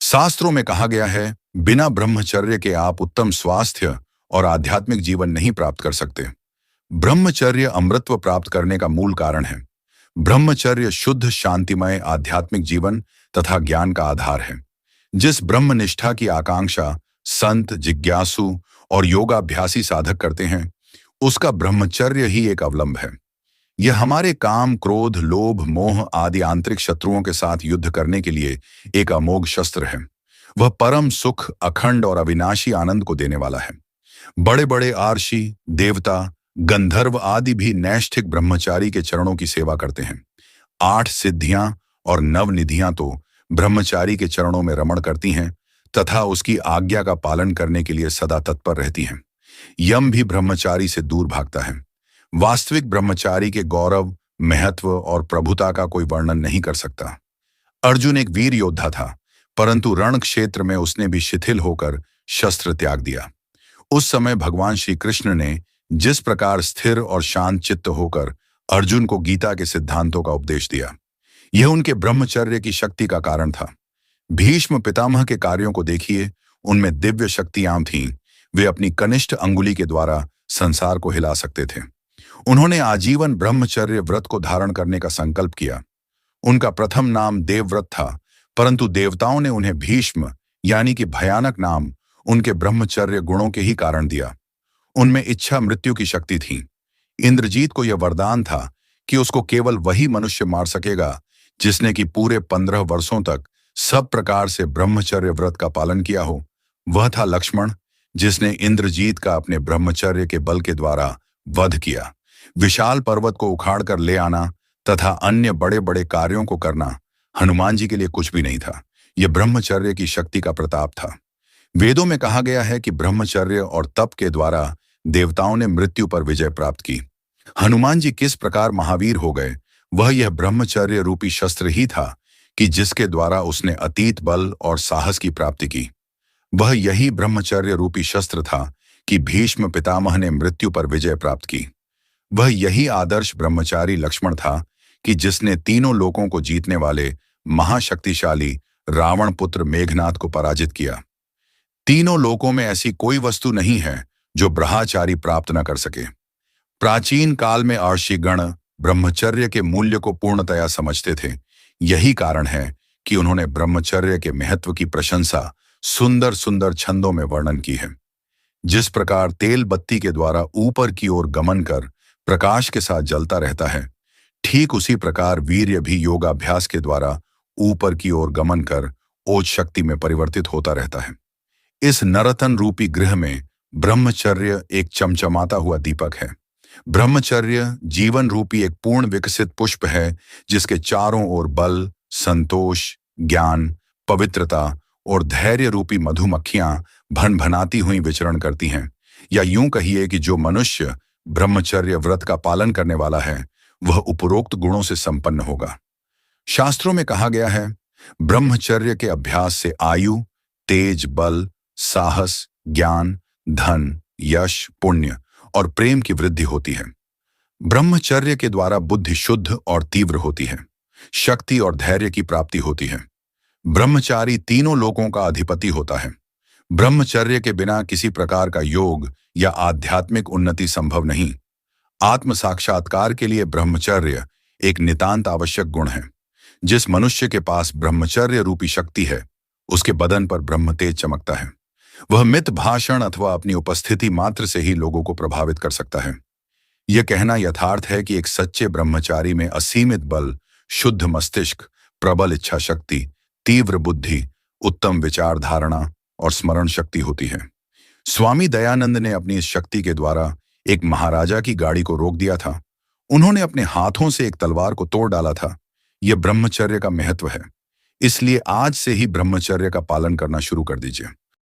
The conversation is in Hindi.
शास्त्रों में कहा गया है, बिना ब्रह्मचर्य के आप उत्तम स्वास्थ्य और आध्यात्मिक जीवन नहीं प्राप्त कर सकते। ब्रह्मचर्य अमृतत्व प्राप्त करने का मूल कारण है। ब्रह्मचर्य शुद्ध, शांतिमय आध्यात्मिक जीवन तथा ज्ञान का आधार है। जिस ब्रह्मनिष्ठा की आकांक्षा संत, जिज्ञासु और योगाभ्यासी साधक करते हैं, उसका ब्रह्मचर्य ही एक अवलंब है। यह हमारे काम, क्रोध, लोभ, मोह आदि आंतरिक शत्रुओं के साथ युद्ध करने के लिए एक अमोघ शस्त्र है। वह परम सुख, अखंड और अविनाशी आनंद को देने वाला है। बड़े बड़े आर्षि, देवता, गंधर्व आदि भी नैष्ठिक ब्रह्मचारी के चरणों की सेवा करते हैं। 8 सिद्धियां और नवनिधियां तो ब्रह्मचारी के चरणों में रमण करती हैं तथा उसकी आज्ञा का पालन करने के लिए सदा तत्पर रहती हैं। यम भी ब्रह्मचारी से दूर भागता है। वास्तविक ब्रह्मचारी के गौरव, महत्व और प्रभुता का कोई वर्णन नहीं कर सकता। अर्जुन एक वीर योद्धा था, परंतु रण क्षेत्र में उसने भी शिथिल होकर शस्त्र त्याग दिया। उस समय भगवान श्री कृष्ण ने जिस प्रकार स्थिर और शांत चित्त होकर अर्जुन को गीता के सिद्धांतों का उपदेश दिया, यह उनके ब्रह्मचर्य की शक्ति का कारण था। भीष्म पितामह के कार्यों को देखिए, उनमें दिव्य शक्तियां थीं। वे अपनी कनिष्ठ अंगुली के द्वारा संसार को हिला सकते थे। उन्होंने आजीवन ब्रह्मचर्य व्रत को धारण करने का संकल्प किया। उनका प्रथम नाम देवव्रत था, परंतु देवताओं ने उन्हें भीष्म यानी कि भयानक नाम उनके ब्रह्मचर्य गुणों के ही कारण दिया। उनमें इच्छा मृत्यु की शक्ति थी। इंद्रजीत को यह वरदान था कि उसको केवल वही मनुष्य मार सकेगा जिसने कि पूरे 15 वर्षों तक सब प्रकार से ब्रह्मचर्य व्रत का पालन किया हो। वह था लक्ष्मण, जिसने इंद्रजीत का अपने ब्रह्मचर्य के बल के द्वारा वध किया। विशाल पर्वत को उखाड़कर ले आना तथा अन्य बड़े बड़े कार्यों को करना हनुमान जी के लिए कुछ भी नहीं था। यह ब्रह्मचर्य की शक्ति का प्रताप था। वेदों में कहा गया है कि ब्रह्मचर्य और तप के द्वारा देवताओं ने मृत्यु पर विजय प्राप्त की। हनुमान जी किस प्रकार महावीर हो गए, वह यह ब्रह्मचर्य रूपी शस्त्र ही था कि जिसके द्वारा उसने अतीत बल और साहस की प्राप्ति की। वह यही ब्रह्मचर्य रूपी शस्त्र था कि भीष्म पितामह ने मृत्यु पर विजय प्राप्त की। वह यही आदर्श ब्रह्मचारी लक्ष्मण था कि जिसने तीनों लोकों को जीतने वाले महाशक्तिशाली रावण पुत्र मेघनाद को पराजित किया। तीनों लोकों में ऐसी कोई वस्तु नहीं है जो ब्रह्मचारी प्राप्त न कर सके। प्राचीन काल में ऋषिगण ब्रह्मचर्य के मूल्य को पूर्णतया समझते थे। यही कारण है कि उन्होंने ब्रह्मचर्य के महत्व की प्रशंसा सुंदर सुंदर छंदों में वर्णन की है। जिस प्रकार तेल बत्ती के द्वारा ऊपर की ओर गमन कर प्रकाश के साथ जलता रहता है, ठीक उसी प्रकार वीर्य भी योगाभ्यास के द्वारा ऊपर की ओर गमन कर ओज शक्ति में परिवर्तित होता रहता है। इस नरतन रूपी गृह में ब्रह्मचर्य एक चमचमाता हुआ दीपक है। ब्रह्मचर्य जीवन रूपी एक पूर्ण विकसित पुष्प है, जिसके चारों ओर बल, संतोष, ज्ञान, पवित्रता और धैर्य रूपी मधुमक्खियां भनभनाती हुई विचरण करती हैं। या यूं कहिए कि जो मनुष्य ब्रह्मचर्य व्रत का पालन करने वाला है, वह उपरोक्त गुणों से संपन्न होगा। शास्त्रों में कहा गया है, ब्रह्मचर्य के अभ्यास से आयु, तेज, बल, साहस, ज्ञान, धन, यश, पुण्य और प्रेम की वृद्धि होती है। ब्रह्मचर्य के द्वारा बुद्धि शुद्ध और तीव्र होती है। शक्ति और धैर्य की प्राप्ति होती है। ब्रह्मचारी तीनों लोकों का अधिपति होता है। ब्रह्मचर्य के बिना किसी प्रकार का योग या आध्यात्मिक उन्नति संभव नहीं। आत्म साक्षात्कार के लिए ब्रह्मचर्य एक नितांत आवश्यक गुण है। जिस मनुष्य के पास ब्रह्मचर्य रूपी शक्ति है, उसके बदन पर ब्रह्म तेज चमकता है। वह मित भाषण अथवा अपनी उपस्थिति मात्र से ही लोगों को प्रभावित कर सकता है। यह कहना यथार्थ है कि एक सच्चे ब्रह्मचारी में असीमित बल, शुद्ध मस्तिष्क, प्रबल इच्छा शक्ति, तीव्र बुद्धि, उत्तम विचार धारणा और स्मरण शक्ति होती है। स्वामी दयानंद ने अपनी इस शक्ति के द्वारा एक महाराजा की गाड़ी को रोक दिया था। उन्होंने अपने हाथों से एक तलवार को तोड़ डाला था। यह ब्रह्मचर्य का महत्व है। इसलिए आज से ही ब्रह्मचर्य का पालन करना शुरू कर दीजिए।